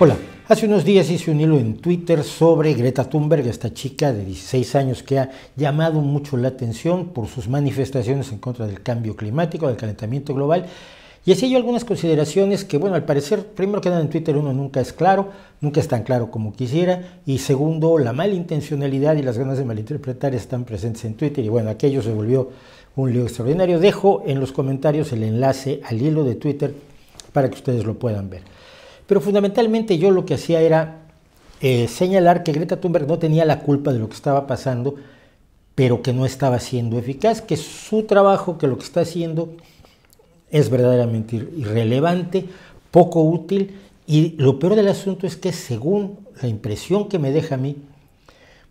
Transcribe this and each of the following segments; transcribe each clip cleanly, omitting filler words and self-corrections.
Hola, hace unos días hice un hilo en Twitter sobre Greta Thunberg, esta chica de 16 años que ha llamado mucho la atención por sus manifestaciones en contra del cambio climático, del calentamiento global. Y hacía yo algunas consideraciones que, bueno, al parecer, primero que nada en Twitter uno nunca es claro, nunca es tan claro como quisiera, y segundo, la malintencionalidad y las ganas de malinterpretar están presentes en Twitter, y bueno, aquello se volvió un lío extraordinario. Dejo en los comentarios el enlace al hilo de Twitter para que ustedes lo puedan ver. Pero fundamentalmente yo lo que hacía era señalar que Greta Thunberg no tenía la culpa de lo que estaba pasando, pero que no estaba siendo eficaz, que su trabajo, que lo que está haciendo es verdaderamente irrelevante, poco útil, y lo peor del asunto es que según la impresión que me deja a mí,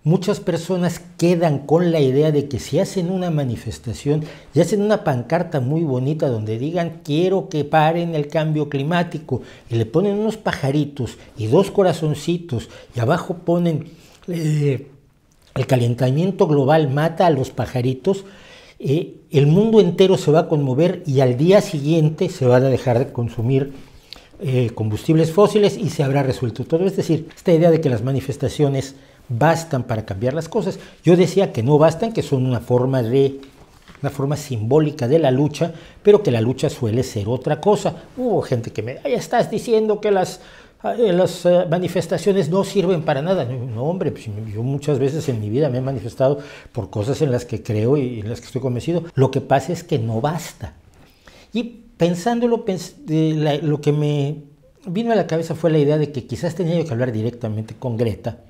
muchas personas quedan con la idea de que si hacen una manifestación y hacen una pancarta muy bonita donde digan quiero que paren el cambio climático y le ponen unos pajaritos y dos corazoncitos y abajo ponen el calentamiento global mata a los pajaritos, el mundo entero se va a conmover y al día siguiente se van a dejar de consumir combustibles fósiles y se habrá resuelto todo. Es decir, esta idea de que las manifestaciones bastan para cambiar las cosas. Yo decía que no bastan, que son una forma simbólica de la lucha, pero que la lucha suele ser otra cosa. Hubo gente que me ya estás diciendo que las manifestaciones no sirven para nada. No, hombre, pues yo muchas veces en mi vida me he manifestado por cosas en las que creo y en las que estoy convencido. Lo que pasa es que no basta. Y pensándolo, lo que me vino a la cabeza fue la idea de que quizás tenía yo que hablar directamente con Greta.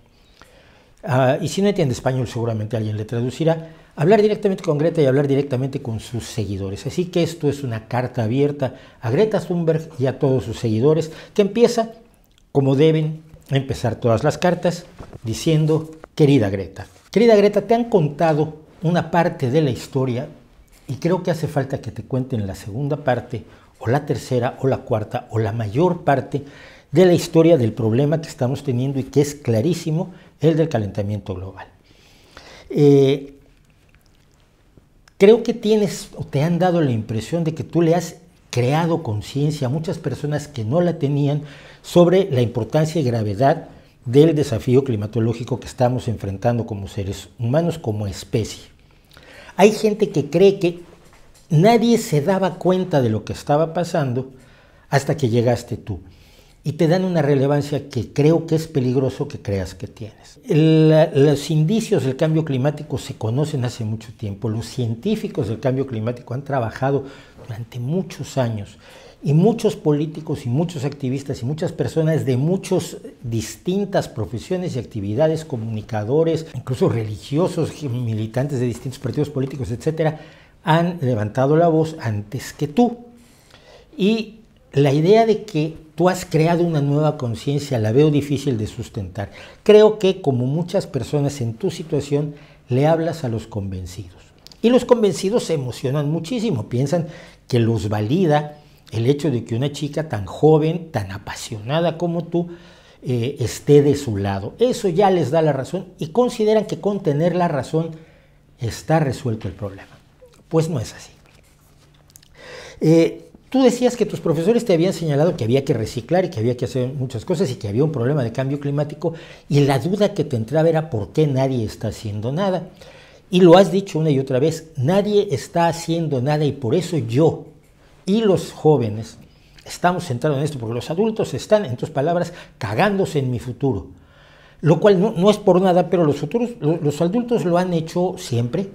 Y si no entiende español seguramente alguien le traducirá, hablar directamente con Greta y hablar directamente con sus seguidores. Así que esto es una carta abierta a Greta Thunberg y a todos sus seguidores, que empieza como deben empezar todas las cartas, diciendo: querida Greta, te han contado una parte de la historia y creo que hace falta que te cuenten la segunda parte, o la tercera, o la cuarta, o la mayor parte de la historia del problema que estamos teniendo y que es clarísimo, el del calentamiento global. Creo que tienes o te han dado la impresión de que tú le has creado conciencia a muchas personas que no la tenían sobre la importancia y gravedad del desafío climatológico que estamos enfrentando como seres humanos, como especie. Hay gente que cree que nadie se daba cuenta de lo que estaba pasando hasta que llegaste tú. Y te dan una relevancia que creo que es peligroso que creas que tienes. Los indicios del cambio climático se conocen hace mucho tiempo. Los científicos del cambio climático han trabajado durante muchos años. Y muchos políticos y muchos activistas y muchas personas de muchas distintas profesiones y actividades, comunicadores, incluso religiosos, militantes de distintos partidos políticos, etcétera, han levantado la voz antes que tú. Y la idea de que tú has creado una nueva conciencia la veo difícil de sustentar. Creo que, como muchas personas en tu situación, le hablas a los convencidos. Y los convencidos se emocionan muchísimo, piensan que los valida el hecho de que una chica tan joven, tan apasionada como tú, esté de su lado. Eso ya les da la razón y consideran que con tener la razón está resuelto el problema. Pues no es así. Tú decías que tus profesores te habían señalado que había que reciclar y que había que hacer muchas cosas y que había un problema de cambio climático, y la duda que te entraba era por qué nadie está haciendo nada. Y lo has dicho una y otra vez, nadie está haciendo nada, y por eso yo y los jóvenes estamos centrados en esto, porque los adultos están, en tus palabras, cagándose en mi futuro. Lo cual no es por nada, pero los adultos lo han hecho siempre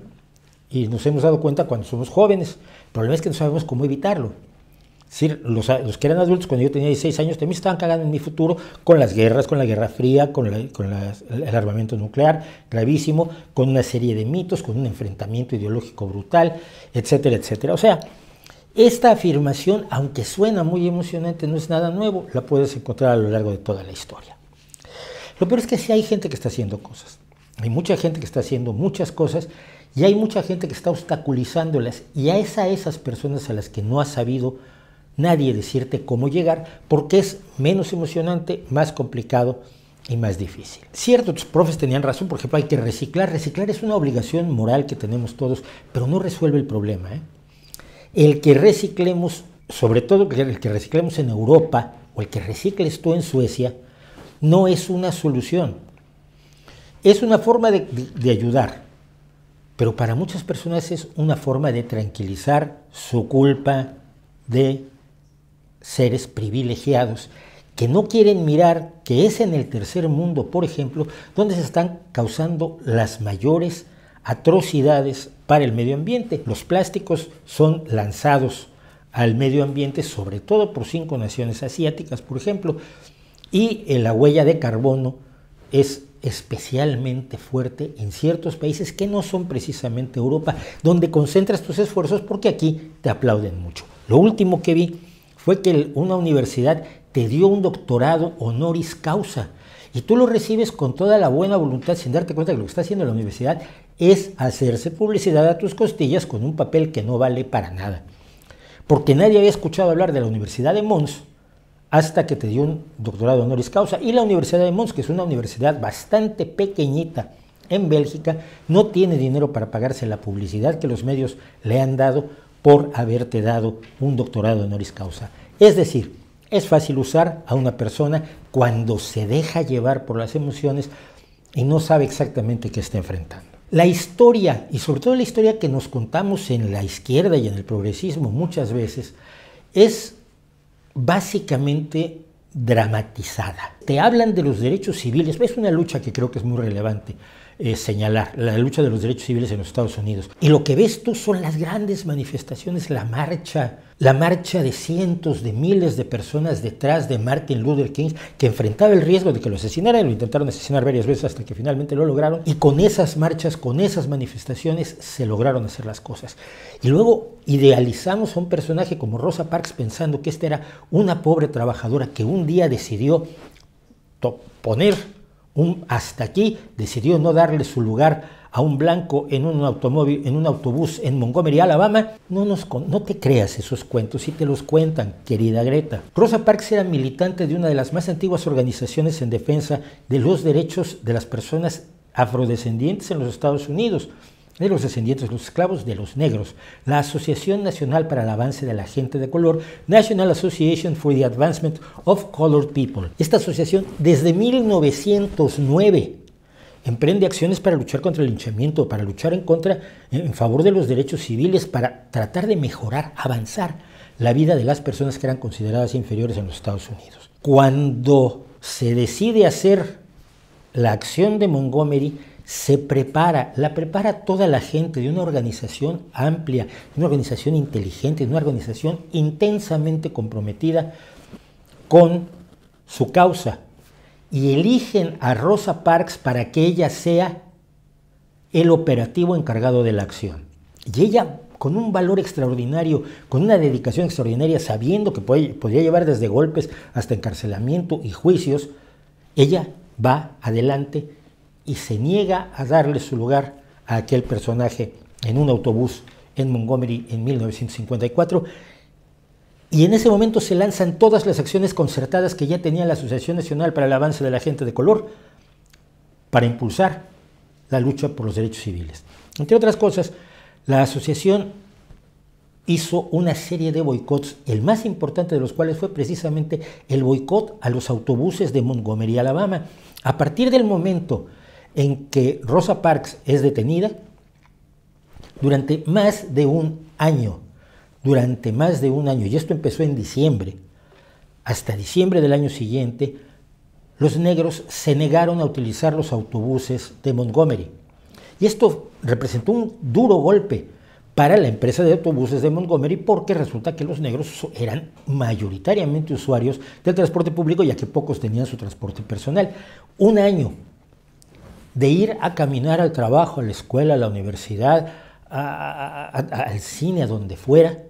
y nos hemos dado cuenta cuando somos jóvenes. El problema es que no sabemos cómo evitarlo. Es decir, los que eran adultos cuando yo tenía 16 años también estaban cagando en mi futuro con las guerras, con la Guerra Fría, con el armamento nuclear gravísimo, con una serie de mitos, con un enfrentamiento ideológico brutal, etcétera, etcétera. O sea, esta afirmación, aunque suena muy emocionante, no es nada nuevo, la puedes encontrar a lo largo de toda la historia. Lo peor es que sí hay gente que está haciendo cosas. Hay mucha gente que está haciendo muchas cosas y hay mucha gente que está obstaculizándolas, y a esas personas a las que no ha sabido nadie decirte cómo llegar, porque es menos emocionante, más complicado y más difícil. Cierto, tus profes tenían razón, por ejemplo, hay que reciclar. Reciclar es una obligación moral que tenemos todos, pero no resuelve el problema, El que reciclemos, sobre todo el que reciclemos en Europa, o el que recicles tú en Suecia, no es una solución. Es una forma de ayudar, pero para muchas personas es una forma de tranquilizar su culpa de seres privilegiados que no quieren mirar que es en el tercer mundo, por ejemplo, donde se están causando las mayores atrocidades para el medio ambiente. Los plásticos son lanzados al medio ambiente, sobre todo por 5 naciones asiáticas, por ejemplo, y la huella de carbono es especialmente fuerte en ciertos países que no son precisamente Europa, donde concentras tus esfuerzos porque aquí te aplauden mucho. Lo último que vi fue que una universidad te dio un doctorado honoris causa y tú lo recibes con toda la buena voluntad sin darte cuenta que lo que está haciendo la universidad es hacerse publicidad a tus costillas con un papel que no vale para nada. Porque nadie había escuchado hablar de la Universidad de Mons hasta que te dio un doctorado honoris causa. Y la Universidad de Mons, que es una universidad bastante pequeñita en Bélgica, no tiene dinero para pagarse la publicidad que los medios le han dado por haberte dado un doctorado honoris causa. Es decir, es fácil usar a una persona cuando se deja llevar por las emociones y no sabe exactamente qué está enfrentando. La historia, y sobre todo la historia que nos contamos en la izquierda y en el progresismo muchas veces, es básicamente dramatizada. Te hablan de los derechos civiles, es una lucha que creo que es muy relevante señalar, la lucha de los derechos civiles en los Estados Unidos. Y lo que ves tú son las grandes manifestaciones, la marcha de cientos de miles de personas detrás de Martin Luther King, que enfrentaba el riesgo de que lo asesinaran, lo intentaron asesinar varias veces hasta que finalmente lo lograron, y con esas marchas, con esas manifestaciones se lograron hacer las cosas. Y luego idealizamos a un personaje como Rosa Parks pensando que esta era una pobre trabajadora que un día decidió poner hasta aquí, decidió no darle su lugar a un blanco en un autobús en Montgomery, Alabama. No te creas esos cuentos, si te los cuentan, querida Greta. Rosa Parks era militante de una de las más antiguas organizaciones en defensa de los derechos de las personas afrodescendientes en los Estados Unidos, de los descendientes de los esclavos, de los negros, la Asociación Nacional para el Avance de la Gente de Color, National Association for the Advancement of Colored People. Esta asociación, desde 1909, emprende acciones para luchar contra el linchamiento, para luchar en favor de los derechos civiles, para tratar de mejorar, avanzar la vida de las personas que eran consideradas inferiores en los Estados Unidos. Cuando se decide hacer la acción de Montgomery, la prepara toda la gente de una organización amplia, de una organización inteligente, de una organización intensamente comprometida con su causa. Y eligen a Rosa Parks para que ella sea el operativo encargado de la acción. Y ella, con un valor extraordinario, con una dedicación extraordinaria, sabiendo que podría llevar desde golpes hasta encarcelamiento y juicios, ella va adelante y se niega a darle su lugar a aquel personaje en un autobús en Montgomery en 1954. Y en ese momento se lanzan todas las acciones concertadas que ya tenía la Asociación Nacional para el Avance de la Gente de Color para impulsar la lucha por los derechos civiles. Entre otras cosas, la asociación hizo una serie de boicots, el más importante de los cuales fue precisamente el boicot a los autobuses de Montgomery, Alabama. A partir del momento en que Rosa Parks es detenida, durante más de un año, y esto empezó en diciembre, hasta diciembre del año siguiente, los negros se negaron a utilizar los autobuses de Montgomery. Y esto representó un duro golpe para la empresa de autobuses de Montgomery, porque resulta que los negros eran mayoritariamente usuarios del transporte público, ya que pocos tenían su transporte personal. Un año de ir a caminar al trabajo, a la escuela, a la universidad, al cine, a donde fuera,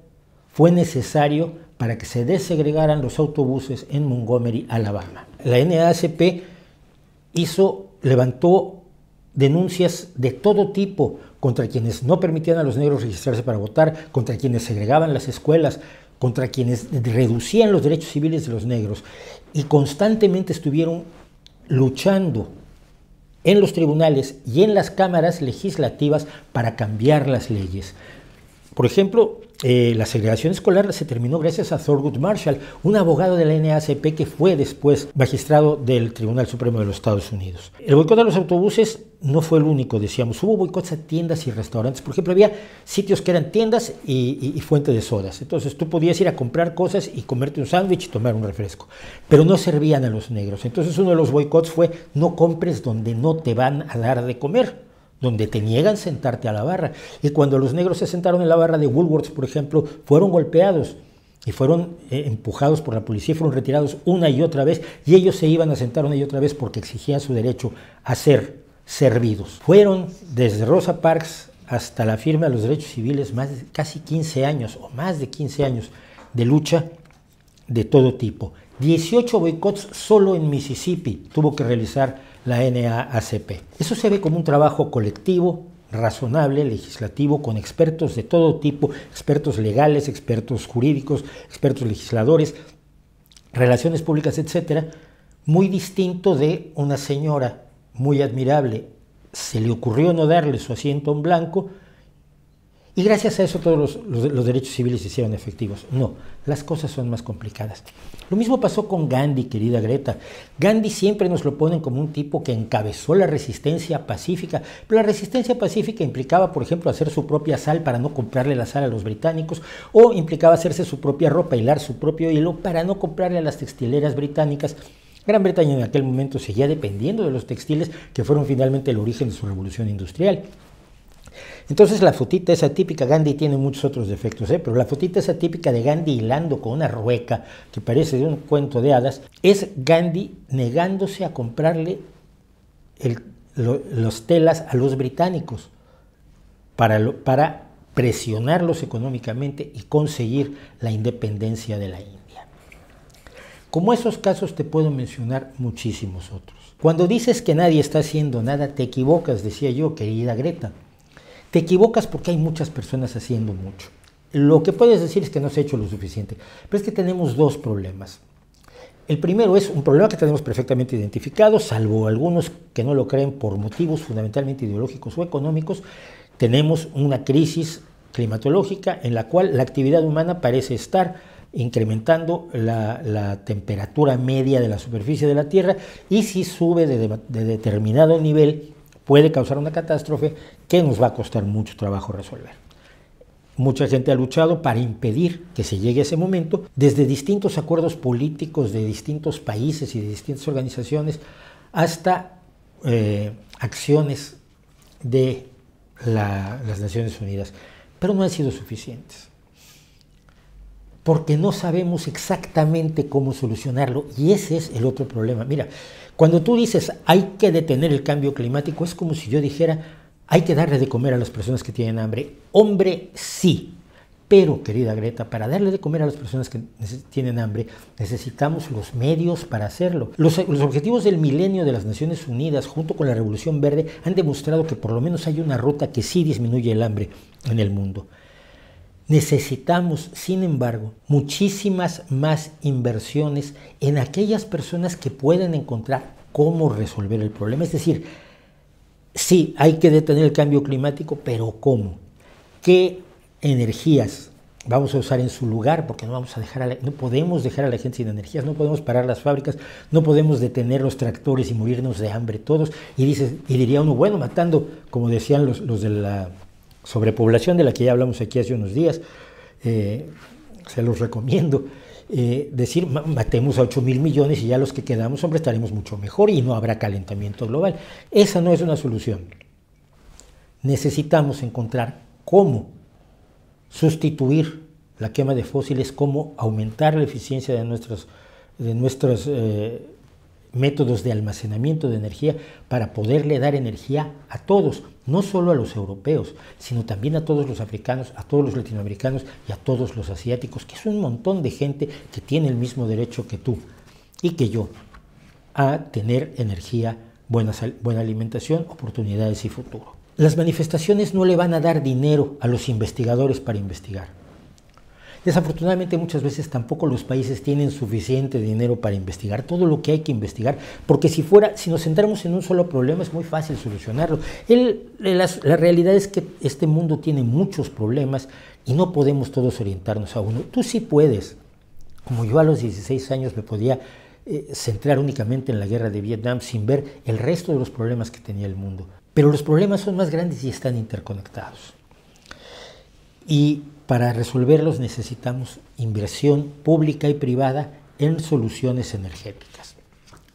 fue necesario para que se desegregaran los autobuses en Montgomery, Alabama. La NAACP levantó denuncias de todo tipo contra quienes no permitían a los negros registrarse para votar, contra quienes segregaban las escuelas, contra quienes reducían los derechos civiles de los negros, y constantemente estuvieron luchando en los tribunales y en las cámaras legislativas para cambiar las leyes. Por ejemplo, la segregación escolar se terminó gracias a Thurgood Marshall, un abogado de la NAACP que fue después magistrado del Tribunal Supremo de los Estados Unidos. El boicot a los autobuses no fue el único, decíamos. Hubo boicots a tiendas y restaurantes. Por ejemplo, había sitios que eran tiendas y fuente de sodas. Entonces tú podías ir a comprar cosas y comerte un sándwich y tomar un refresco. Pero no servían a los negros. Entonces uno de los boicots fue: no compres donde no te van a dar de comer, donde te niegan sentarte a la barra. Y cuando los negros se sentaron en la barra de Woolworths, por ejemplo, fueron golpeados y fueron empujados por la policía y fueron retirados una y otra vez, y ellos se iban a sentar una y otra vez porque exigían su derecho a ser servidos. Fueron desde Rosa Parks hasta la firma de los derechos civiles casi 15 años o más de 15 años de lucha de todo tipo. 18 boicots solo en Mississippi tuvo que realizar la NAACP. Eso se ve como un trabajo colectivo, razonable, legislativo, con expertos de todo tipo, expertos legales, expertos jurídicos, expertos legisladores, relaciones públicas, etcétera, muy distinto de una señora muy admirable. Se le ocurrió no darle su asiento a un blanco y gracias a eso todos los derechos civiles se hicieron efectivos. No, las cosas son más complicadas. Lo mismo pasó con Gandhi, querida Greta. Gandhi siempre nos lo ponen como un tipo que encabezó la resistencia pacífica, pero la resistencia pacífica implicaba, por ejemplo, hacer su propia sal para no comprarle la sal a los británicos, o implicaba hacerse su propia ropa, hilar su propio hilo para no comprarle a las textileras británicas. Gran Bretaña en aquel momento seguía dependiendo de los textiles, que fueron finalmente el origen de su revolución industrial. Entonces la fotita esa típica, Gandhi tiene muchos otros defectos, pero la fotita esa típica de Gandhi hilando con una rueca que parece de un cuento de hadas, es Gandhi negándose a comprarle los telas a los británicos para presionarlos económicamente y conseguir la independencia de la India. Como esos casos te puedo mencionar muchísimos otros. Cuando dices que nadie está haciendo nada, te equivocas, decía yo, querida Greta. Te equivocas porque hay muchas personas haciendo mucho. Lo que puedes decir es que no se ha hecho lo suficiente, pero es que tenemos dos problemas. El primero es un problema que tenemos perfectamente identificado, salvo algunos que no lo creen por motivos fundamentalmente ideológicos o económicos. Tenemos una crisis climatológica en la cual la actividad humana parece estar incrementando la temperatura media de la superficie de la Tierra, y si sube de determinado nivel puede causar una catástrofe que nos va a costar mucho trabajo resolver. Mucha gente ha luchado para impedir que se llegue a ese momento, desde distintos acuerdos políticos de distintos países y de distintas organizaciones, hasta acciones de las Naciones Unidas, pero no han sido suficientes, porque no sabemos exactamente cómo solucionarlo, y ese es el otro problema. Mira, cuando tú dices hay que detener el cambio climático, es como si yo dijera hay que darle de comer a las personas que tienen hambre. Hombre, sí, pero, querida Greta, para darle de comer a las personas que tienen hambre, necesitamos los medios para hacerlo. Los objetivos del milenio de las Naciones Unidas, junto con la Revolución Verde, han demostrado que por lo menos hay una ruta que sí disminuye el hambre en el mundo. Necesitamos, sin embargo, muchísimas más inversiones en aquellas personas que pueden encontrar cómo resolver el problema. Es decir, sí, hay que detener el cambio climático, pero ¿cómo? ¿Qué energías vamos a usar en su lugar? Porque no podemos dejar a la gente sin energías, no podemos parar las fábricas, no podemos detener los tractores y morirnos de hambre todos. Y diría uno, bueno, matando, como decían los de la sobrepoblación de la que ya hablamos aquí hace unos días, se los recomiendo, decir matemos a 8,000 millones y ya los que quedamos, hombre, estaremos mucho mejor y no habrá calentamiento global. Esa no es una solución. Necesitamos encontrar cómo sustituir la quema de fósiles, cómo aumentar la eficiencia de nuestros métodos de almacenamiento de energía para poderle dar energía a todos, no solo a los europeos, sino también a todos los africanos, a todos los latinoamericanos y a todos los asiáticos, que es un montón de gente que tiene el mismo derecho que tú y que yo a tener energía, buena alimentación, oportunidades y futuro. Las manifestaciones no le van a dar dinero a los investigadores para investigar. Desafortunadamente muchas veces tampoco los países tienen suficiente dinero para investigar todo lo que hay que investigar, porque si nos centramos en un solo problema es muy fácil solucionarlo. La realidad es que este mundo tiene muchos problemas y no podemos todos orientarnos a uno. Tú sí puedes, como yo a los 16 años me podía centrar únicamente en la guerra de Vietnam sin ver el resto de los problemas que tenía el mundo. Pero los problemas son más grandes y están interconectados. Y para resolverlos necesitamos inversión pública y privada en soluciones energéticas.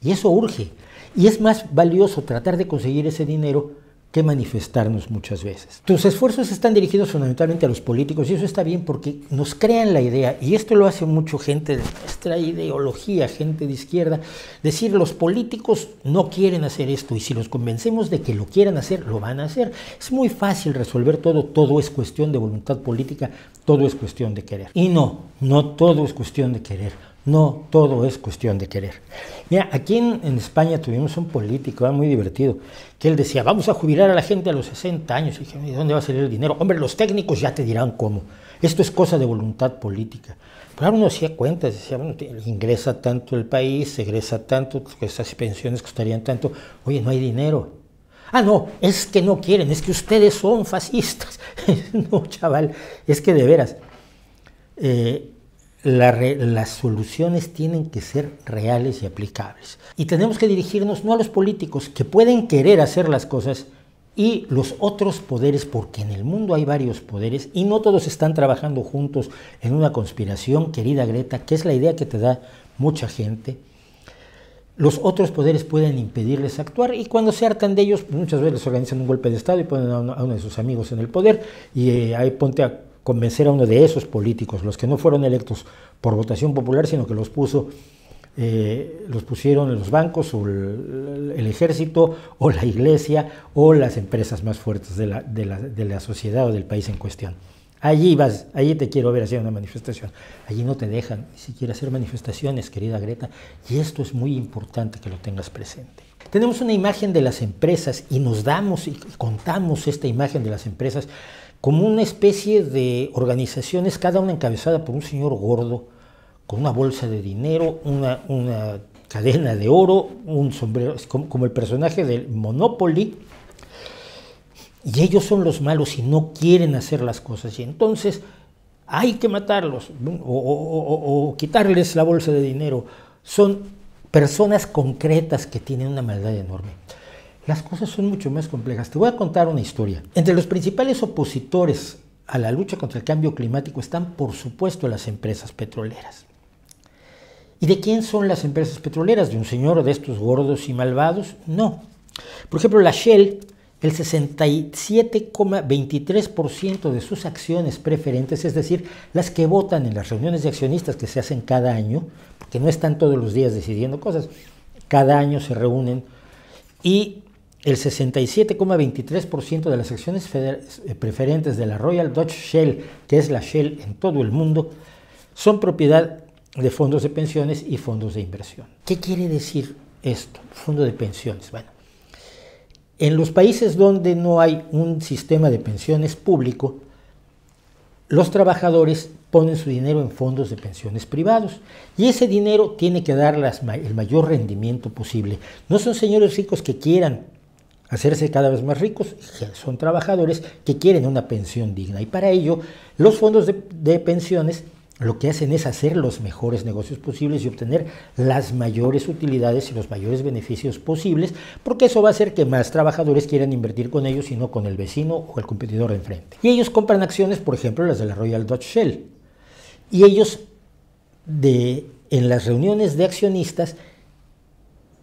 Y eso urge. Y es más valioso tratar de conseguir ese dinero que manifestarnos muchas veces. Tus esfuerzos están dirigidos fundamentalmente a los políticos y eso está bien porque nos crean la idea, y esto lo hace mucho gente de nuestra ideología, gente de izquierda, decir los políticos no quieren hacer esto y si los convencemos de que lo quieran hacer, lo van a hacer. Es muy fácil resolver todo, todo es cuestión de voluntad política, todo es cuestión de querer. Y no todo es cuestión de querer. No, todo es cuestión de querer. Mira, aquí en España tuvimos un político muy divertido, que él decía, vamos a jubilar a la gente a los 60 años. Y dije, ¿de dónde va a salir el dinero? Hombre, los técnicos ya te dirán cómo. Esto es cosa de voluntad política. Pero ahora uno hacía cuentas, decía, bueno, ingresa tanto el país, egresa tanto, esas pensiones costarían tanto. Oye, no hay dinero. Ah, no, es que no quieren, es que ustedes son fascistas. No, chaval, es que de veras... las soluciones tienen que ser reales y aplicables. Y tenemos que dirigirnos no a los políticos que pueden querer hacer las cosas y los otros poderes, porque en el mundo hay varios poderes y no todos están trabajando juntos en una conspiración, querida Greta, que es la idea que te da mucha gente. Los otros poderes pueden impedirles actuar y cuando se hartan de ellos, muchas veces les organizan un golpe de Estado y ponen a uno de sus amigos en el poder y ahí ponte a convencer a uno de esos políticos, los que no fueron electos por votación popular, sino que los pusieron los bancos o el ejército o la iglesia o las empresas más fuertes de la sociedad o del país en cuestión. Allí vas, allí te quiero ver hacer una manifestación. Allí no te dejan ni siquiera hacer manifestaciones, querida Greta, y esto es muy importante que lo tengas presente. Tenemos una imagen de las empresas y nos damos y contamos esta imagen de las empresas como una especie de organizaciones, cada una encabezada por un señor gordo, con una bolsa de dinero, una cadena de oro, un sombrero, como el personaje del Monopoly, y ellos son los malos y no quieren hacer las cosas, y entonces hay que matarlos o quitarles la bolsa de dinero. Son personas concretas que tienen una maldad enorme. Las cosas son mucho más complejas. Te voy a contar una historia. Entre los principales opositores a la lucha contra el cambio climático están, por supuesto, las empresas petroleras. ¿Y de quién son las empresas petroleras? ¿De un señor de estos gordos y malvados? No. Por ejemplo, la Shell, el 67,23% de sus acciones preferentes, es decir, las que votan en las reuniones de accionistas que se hacen cada año, porque no están todos los días decidiendo cosas, cada año se reúnen y el 67,23% de las acciones preferentes de la Royal Dutch Shell, que es la Shell en todo el mundo, son propiedad de fondos de pensiones y fondos de inversión. ¿Qué quiere decir esto? Fondo de pensiones. Bueno, en los países donde no hay un sistema de pensiones público, los trabajadores ponen su dinero en fondos de pensiones privados y ese dinero tiene que dar el mayor rendimiento posible. No son señores ricos que quieran hacerse cada vez más ricos, son trabajadores que quieren una pensión digna y para ello los fondos de pensiones lo que hacen es hacer los mejores negocios posibles y obtener las mayores utilidades y los mayores beneficios posibles, porque eso va a hacer que más trabajadores quieran invertir con ellos y no con el vecino o el competidor de enfrente. Y ellos compran acciones, por ejemplo, las de la Royal Dutch Shell. Y ellos, en las reuniones de accionistas,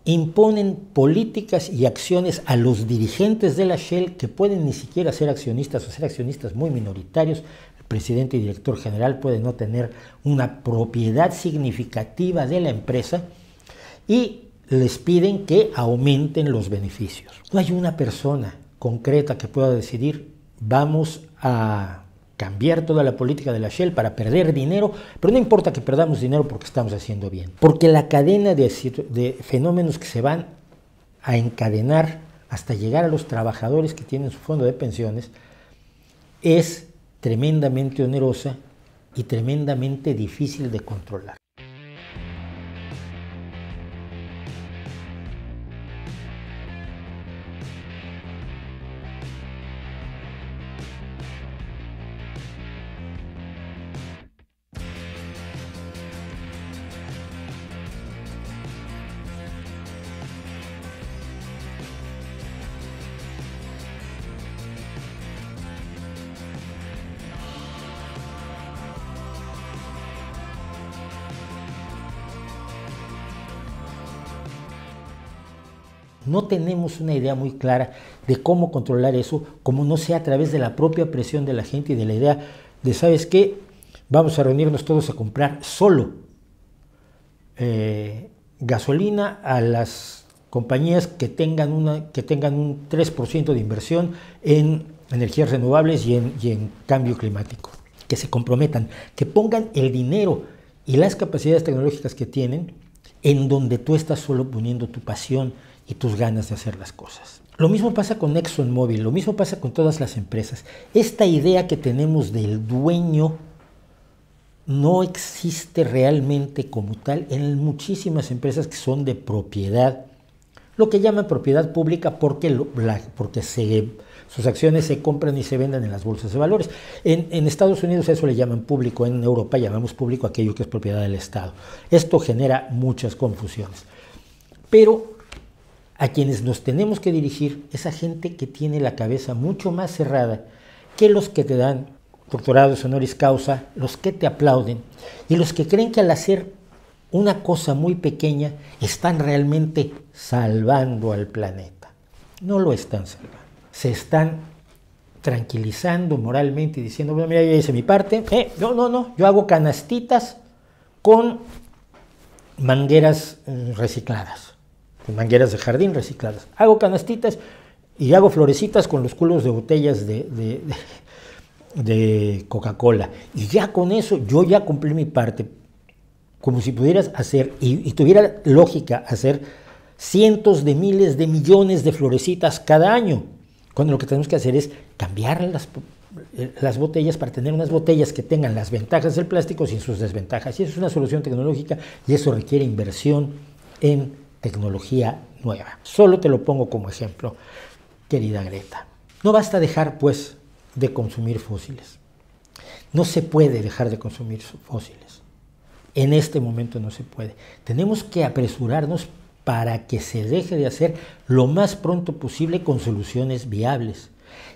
imponen políticas y acciones a los dirigentes de la Shell que pueden ni siquiera ser accionistas o ser accionistas muy minoritarios. El presidente y director general pueden no tener una propiedad significativa de la empresa y les piden que aumenten los beneficios. No hay una persona concreta que pueda decidir vamos a cambiar toda la política de la Shell para perder dinero, pero no importa que perdamos dinero porque estamos haciendo bien. Porque la cadena de fenómenos que se van a encadenar hasta llegar a los trabajadores que tienen su fondo de pensiones es tremendamente onerosa y tremendamente difícil de controlar. No tenemos una idea muy clara de cómo controlar eso, como no sea a través de la propia presión de la gente y de la idea de, ¿sabes qué? Vamos a reunirnos todos a comprar solo gasolina a las compañías que tengan un 3% de inversión en energías renovables y en cambio climático. Que se comprometan, que pongan el dinero y las capacidades tecnológicas que tienen en donde tú estás solo poniendo tu pasión y tus ganas de hacer las cosas. Lo mismo pasa con ExxonMobil, lo mismo pasa con todas las empresas. Esta idea que tenemos del dueño no existe realmente como tal en muchísimas empresas que son de propiedad, lo que llaman propiedad pública porque sus acciones se compran y se venden en las bolsas de valores. En Estados Unidos eso le llaman público, en Europa llamamos público aquello que es propiedad del Estado. Esto genera muchas confusiones. Pero a quienes nos tenemos que dirigir es a gente que tiene la cabeza mucho más cerrada que los que te dan doctorados honoris causa, los que te aplauden y los que creen que al hacer una cosa muy pequeña están realmente salvando al planeta. No lo están salvando. Se están tranquilizando moralmente y diciendo, bueno, mira, yo hice mi parte. No, yo hago canastitas con mangueras recicladas. Mangueras de jardín recicladas. Hago canastitas y hago florecitas con los culos de botellas de Coca-Cola. Y ya con eso yo ya cumplí mi parte. Como si pudieras hacer, y tuviera lógica, hacer cientos de miles de millones de florecitas cada año. Cuando lo que tenemos que hacer es cambiar las botellas para tener unas botellas que tengan las ventajas del plástico sin sus desventajas. Y eso es una solución tecnológica y eso requiere inversión en tecnología nueva. Solo te lo pongo como ejemplo, querida Greta. No basta dejar, pues, de consumir fósiles. No se puede dejar de consumir fósiles. En este momento no se puede. Tenemos que apresurarnos para que se deje de hacer lo más pronto posible con soluciones viables.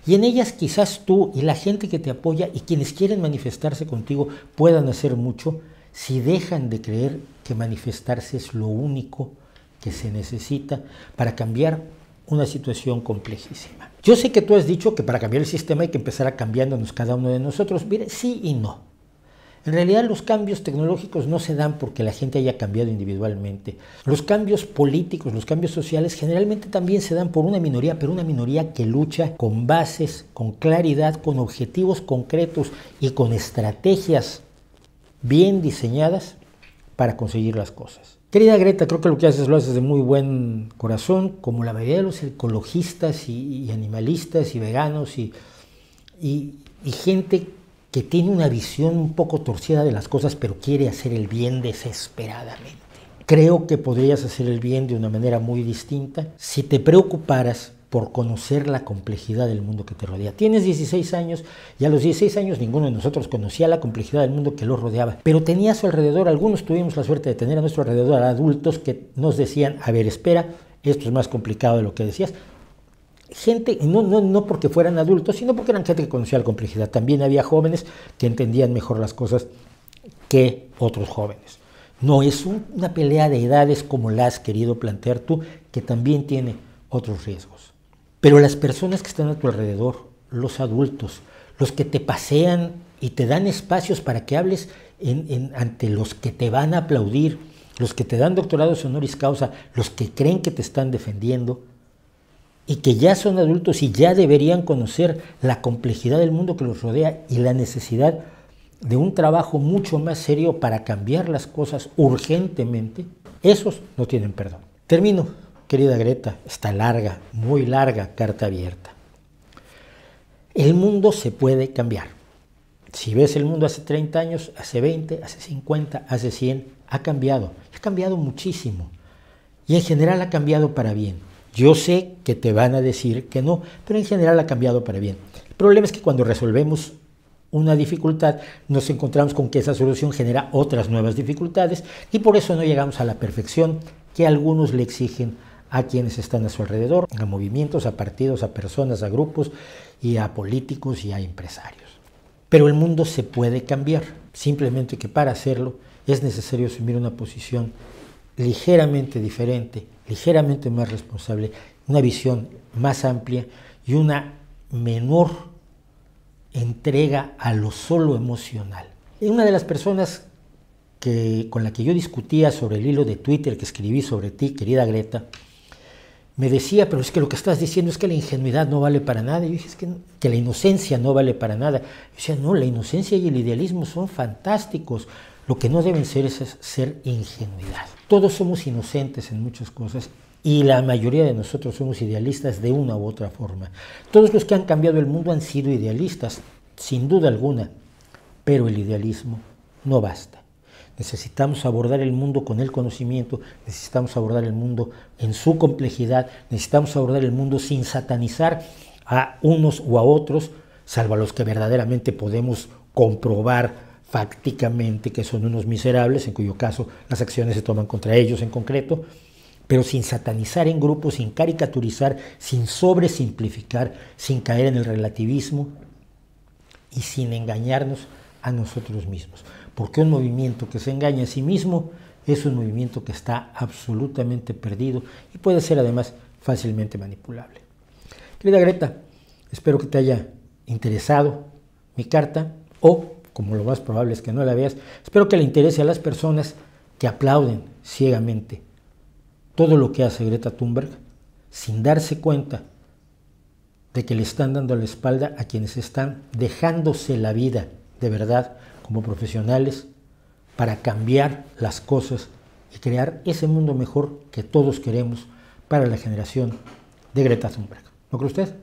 Y en ellas quizás tú y la gente que te apoya y quienes quieren manifestarse contigo puedan hacer mucho si dejan de creer que manifestarse es lo único que se necesita para cambiar una situación complejísima. Yo sé que tú has dicho que para cambiar el sistema hay que empezar a cambiándonos cada uno de nosotros. Mire, sí y no. En realidad los cambios tecnológicos no se dan porque la gente haya cambiado individualmente. Los cambios políticos, los cambios sociales generalmente también se dan por una minoría, pero una minoría que lucha con bases, con claridad, con objetivos concretos y con estrategias bien diseñadas para conseguir las cosas. Querida Greta, creo que lo que haces lo haces de muy buen corazón, como la mayoría de los ecologistas y animalistas y veganos y gente que tiene una visión un poco torcida de las cosas, pero quiere hacer el bien desesperadamente. Creo que podrías hacer el bien de una manera muy distinta si te preocuparas por conocer la complejidad del mundo que te rodea. Tienes 16 años y a los 16 años ninguno de nosotros conocía la complejidad del mundo que lo rodeaba, pero tenía a su alrededor, algunos tuvimos la suerte de tener a nuestro alrededor adultos que nos decían, a ver, espera, esto es más complicado de lo que decías. Gente, no porque fueran adultos, sino porque eran gente que conocía la complejidad. También había jóvenes que entendían mejor las cosas que otros jóvenes. No es una pelea de edades como la has querido plantear tú, que también tiene otros riesgos. Pero las personas que están a tu alrededor, los adultos, los que te pasean y te dan espacios para que hables ante los que te van a aplaudir, los que te dan doctorados honoris causa, los que creen que te están defendiendo y que ya son adultos y ya deberían conocer la complejidad del mundo que los rodea y la necesidad de un trabajo mucho más serio para cambiar las cosas urgentemente, esos no tienen perdón. Termino, querida Greta, esta larga, muy larga carta abierta. El mundo se puede cambiar. Si ves el mundo hace 30 años, hace 20, hace 50, hace 100, ha cambiado muchísimo. Y en general ha cambiado para bien. Yo sé que te van a decir que no, pero en general ha cambiado para bien. El problema es que cuando resolvemos una dificultad, nos encontramos con que esa solución genera otras nuevas dificultades y por eso no llegamos a la perfección que algunos le exigen a quienes están a su alrededor, a movimientos, a partidos, a personas, a grupos y a políticos y a empresarios. Pero el mundo se puede cambiar, simplemente que para hacerlo es necesario asumir una posición ligeramente diferente, ligeramente más responsable, una visión más amplia y una menor entrega a lo solo emocional. Y una de las personas con la que yo discutía sobre el hilo de Twitter que escribí sobre ti, querida Greta, me decía, pero es que lo que estás diciendo es que la ingenuidad no vale para nada. Y yo dije, es que la inocencia no vale para nada. Yo decía, no, la inocencia y el idealismo son fantásticos. Lo que no deben ser es ser ingenuidad. Todos somos inocentes en muchas cosas y la mayoría de nosotros somos idealistas de una u otra forma. Todos los que han cambiado el mundo han sido idealistas, sin duda alguna, pero el idealismo no basta. Necesitamos abordar el mundo con el conocimiento, necesitamos abordar el mundo en su complejidad, necesitamos abordar el mundo sin satanizar a unos o a otros, salvo a los que verdaderamente podemos comprobar fácticamente que son unos miserables, en cuyo caso las acciones se toman contra ellos en concreto, pero sin satanizar en grupos, sin caricaturizar, sin sobresimplificar, sin caer en el relativismo y sin engañarnos a nosotros mismos. Porque un movimiento que se engaña a sí mismo es un movimiento que está absolutamente perdido y puede ser además fácilmente manipulable. Querida Greta, espero que te haya interesado mi carta o, como lo más probable es que no la veas, espero que le interese a las personas que aplauden ciegamente todo lo que hace Greta Thunberg sin darse cuenta de que le están dando la espalda a quienes están dejándose la vida de verdad como profesionales para cambiar las cosas y crear ese mundo mejor que todos queremos para la generación de Greta Thunberg. ¿No cree usted?